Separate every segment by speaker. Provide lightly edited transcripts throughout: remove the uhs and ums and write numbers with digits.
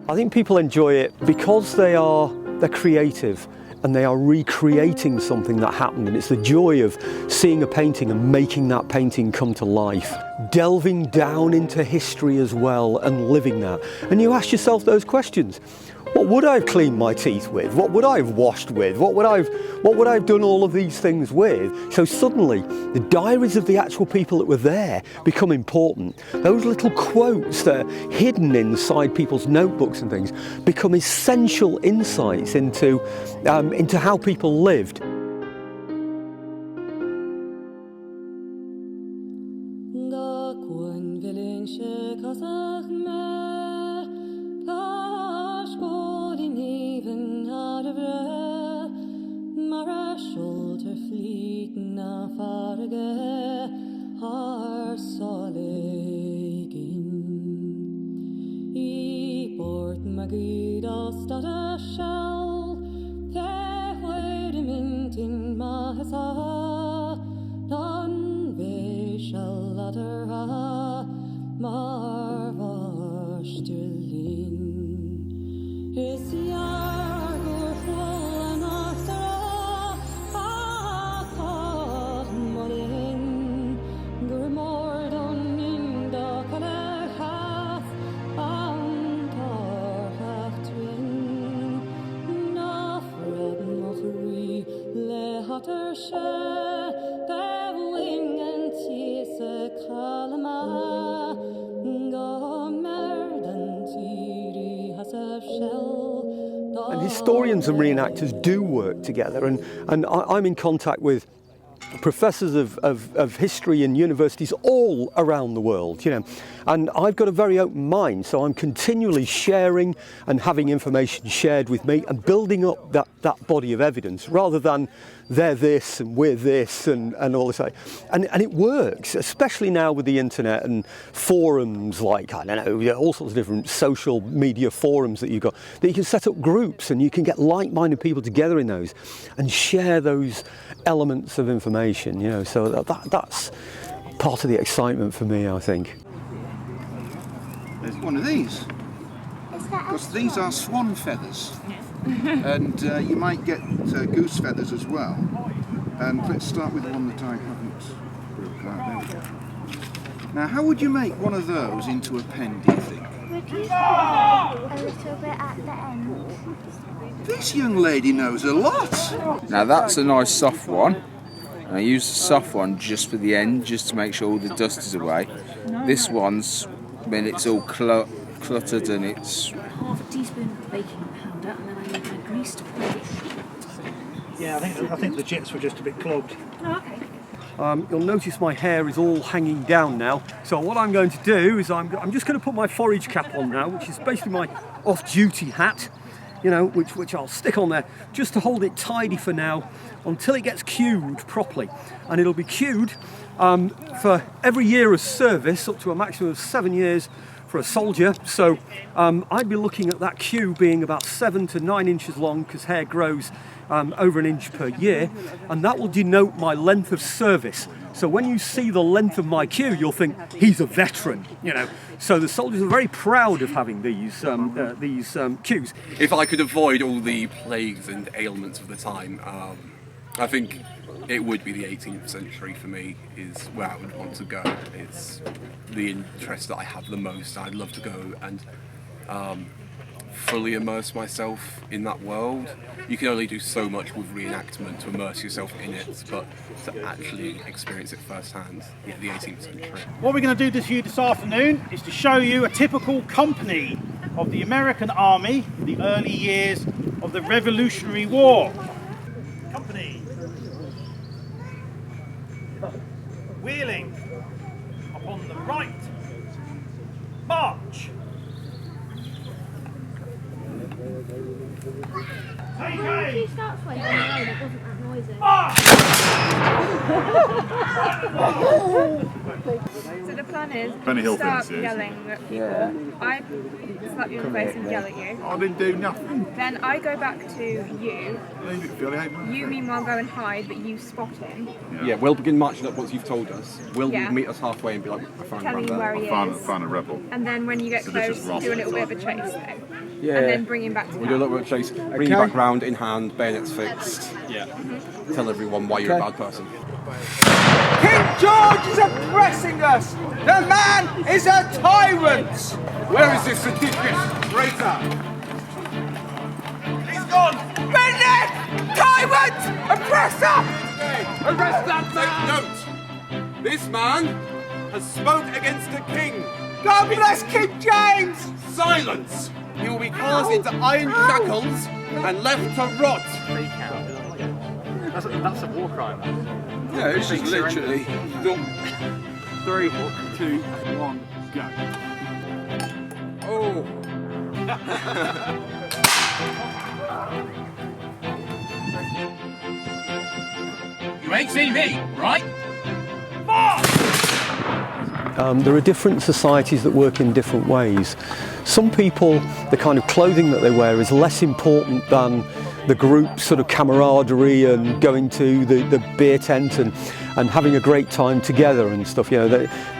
Speaker 1: I think people enjoy it because they're creative and they are recreating something that happened, and it's the joy of seeing a painting and making that painting come to life. Delving down into history as well and living that. And you ask yourself those questions. What would I have cleaned my teeth with? What would I have washed with? What would I have done all of these things with? So suddenly, the diaries of the actual people that were there become important. Those little quotes that are hidden inside people's notebooks and things become essential insights into how people lived. And historians and reenactors do work together, and I'm in contact with professors of history in universities all around the world, and I've got a very open mind, so I'm continually sharing and having information shared with me and building up that body of evidence, rather than they're this and we're this and all this. And it works, especially now with the internet and forums like, I don't know, all sorts of different social media forums that you've got, that you can set up groups and you can get like-minded people together in those and share those elements of information, so that's part of the excitement for me, I think.
Speaker 2: There's one of these, because these are swan feathers, and you might get goose feathers as well. And let's start with the one that I haven't. There we go. Now, how would you make one of those into a pen, do you think?
Speaker 3: Would you start a little bit at the end?
Speaker 2: This young lady knows a lot.
Speaker 4: Now that's a nice soft one. And I use the soft one just for the end, just to make sure all the dust is away. This one's when it's all cluttered and it's...
Speaker 5: Half a teaspoon of baking powder, and then I use my grease to polish.
Speaker 6: Yeah, I think the jets were just a bit clogged.
Speaker 5: Oh, okay.
Speaker 1: You'll notice my hair is all hanging down now. So what I'm going to do is I'm just going to put my forage cap on now, which is basically my off-duty hat, which I'll stick on there just to hold it tidy for now until it gets queued properly. And it'll be queued for every year of service, up to a maximum of 7 years for a soldier. So I'd be looking at that queue being about 7 to 9 inches long, because hair grows over an inch per year, and that will denote my length of service. So when you see the length of my queue, you'll think he's a veteran, So the soldiers are very proud of having these queues.
Speaker 7: If I could avoid all the plagues and ailments of the time, I think it would be the 18th century for me, is where I would want to go. It's the interest that I have the most. I'd love to go and fully immerse myself in that world. You can only do so much with reenactment to immerse yourself in it, but to actually experience it firsthand, the 18th century.
Speaker 6: What we're going to do this afternoon is to show you a typical company of the American Army in the early years of the Revolutionary War. Company. Wheeling upon the right. March. Take aim.
Speaker 3: She starts when it wasn't that noisy.
Speaker 8: So the plan is
Speaker 9: Hill
Speaker 8: start
Speaker 9: things, yes.
Speaker 8: yelling at people. I slap you in the face and yell at you.
Speaker 9: I didn't do nothing.
Speaker 8: Then I go back to you.
Speaker 9: Leave it, Billy.
Speaker 8: You meanwhile go and hide, but you spot him.
Speaker 7: Yeah, we'll begin marching up once you've told us. Will
Speaker 8: Yeah.
Speaker 7: you meet us halfway and be like, I found
Speaker 8: Tell you
Speaker 7: Grandad?
Speaker 8: where he
Speaker 9: I
Speaker 8: is.
Speaker 9: found a rebel.
Speaker 8: And then when you get
Speaker 9: So this
Speaker 8: close,
Speaker 9: is
Speaker 8: do a
Speaker 9: Ross.
Speaker 8: little bit of a chase thing.
Speaker 7: Yeah.
Speaker 8: and then bring him back to
Speaker 7: We'll do a little bit of chase. Bring you back round in hand, bayonets fixed.
Speaker 6: Yeah.
Speaker 7: Tell everyone why you're a bad person.
Speaker 4: King George is oppressing us! The man is a tyrant!
Speaker 7: Where is this ridiculous traitor?
Speaker 4: He's gone! Redneck! Tyrant! Oppressor!
Speaker 7: Arrest that man! Take note! This man has spoke against the king.
Speaker 4: God bless King James!
Speaker 7: Silence! He will be cast into iron shackles and left to rot.
Speaker 6: That's a war crime.
Speaker 4: No, it's just literally...
Speaker 6: 3, 2, 1, go.
Speaker 7: Oh.
Speaker 9: You ain't seen me, right?
Speaker 1: There are different societies that work in different ways. Some people, the kind of clothing that they wear is less important than the group sort of camaraderie and going to the beer tent and having a great time together and stuff. You know,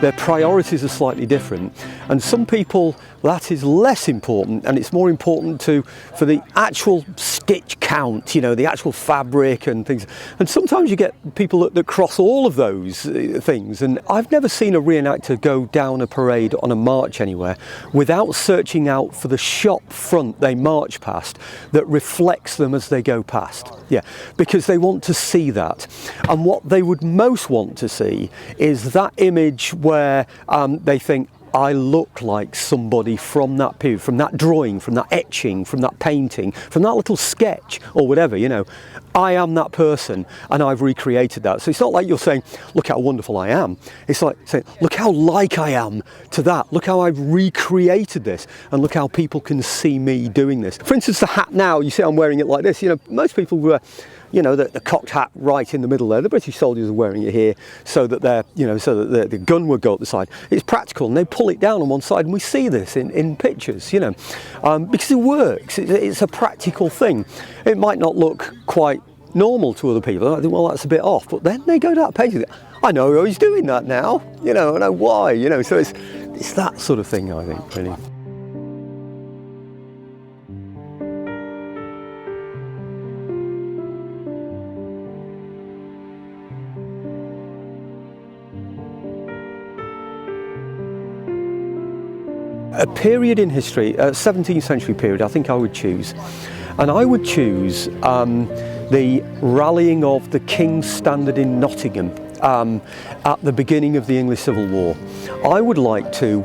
Speaker 1: their priorities are slightly different. And some people, that is less important, and it's more important for the actual stitch count, you know, the actual fabric and things. And sometimes you get people that cross all of those things. And I've never seen a reenactor go down a parade on a march anywhere without searching out for the shop front they march past that reflects them as they go past. Yeah, because they want to see that. And what they would most want to see is that image where they think, I look like somebody from that period, from that drawing, from that etching, from that painting, from that little sketch or whatever, you know. I am that person and I've recreated that. So it's not like you're saying, look how wonderful I am. It's like saying, look how like I am to that. Look how I've recreated this and look how people can see me doing this. For instance, the hat now, you see I'm wearing it like this. You know, most people were, you know, the cocked hat right in the middle there. The British soldiers are wearing it here so that they're, you know, so that the gun would go up the side. It's practical, and they pull it down on one side, and we see this in pictures, you know, because it works. It's a practical thing. It might not look quite normal to other people. I think, well, that's a bit off, but then they go to that page and go, I know he's doing that now, you know, I know why, you know. So it's that sort of thing, I think, really. A period in history, a 17th century period, I think I would choose. And I would choose the rallying of the King's Standard in Nottingham at the beginning of the English Civil War. I would like to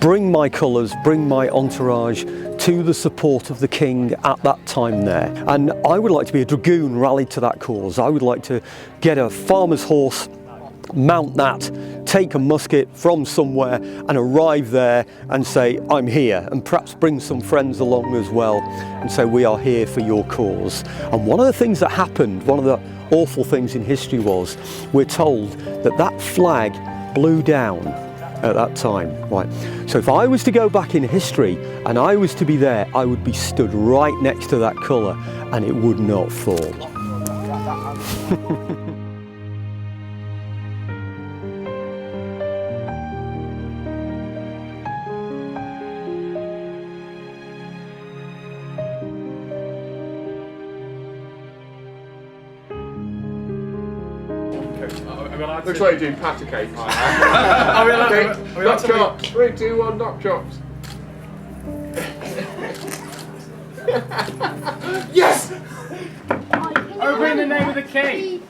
Speaker 1: bring my colours, bring my entourage to the support of the King at that time there. And I would like to be a dragoon rallied to that cause. I would like to get a farmer's horse, mount that, take a musket from somewhere and arrive there and say, I'm here, and perhaps bring some friends along as well and say, we are here for your cause. And one of the things that happened, one of the awful things in history was, we're told that that flag blew down at that time. Right. So if I was to go back in history and I was to be there, I would be stood right next to that colour and it would not fall.
Speaker 10: Looks like you're doing patter cakes. Knock chops. 3, 2, 1, knock chops.
Speaker 6: Yes! Over in the name of the king.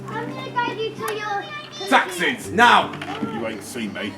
Speaker 3: I'm going to guide you to your...
Speaker 7: Taxes, now!
Speaker 10: You ain't seen me.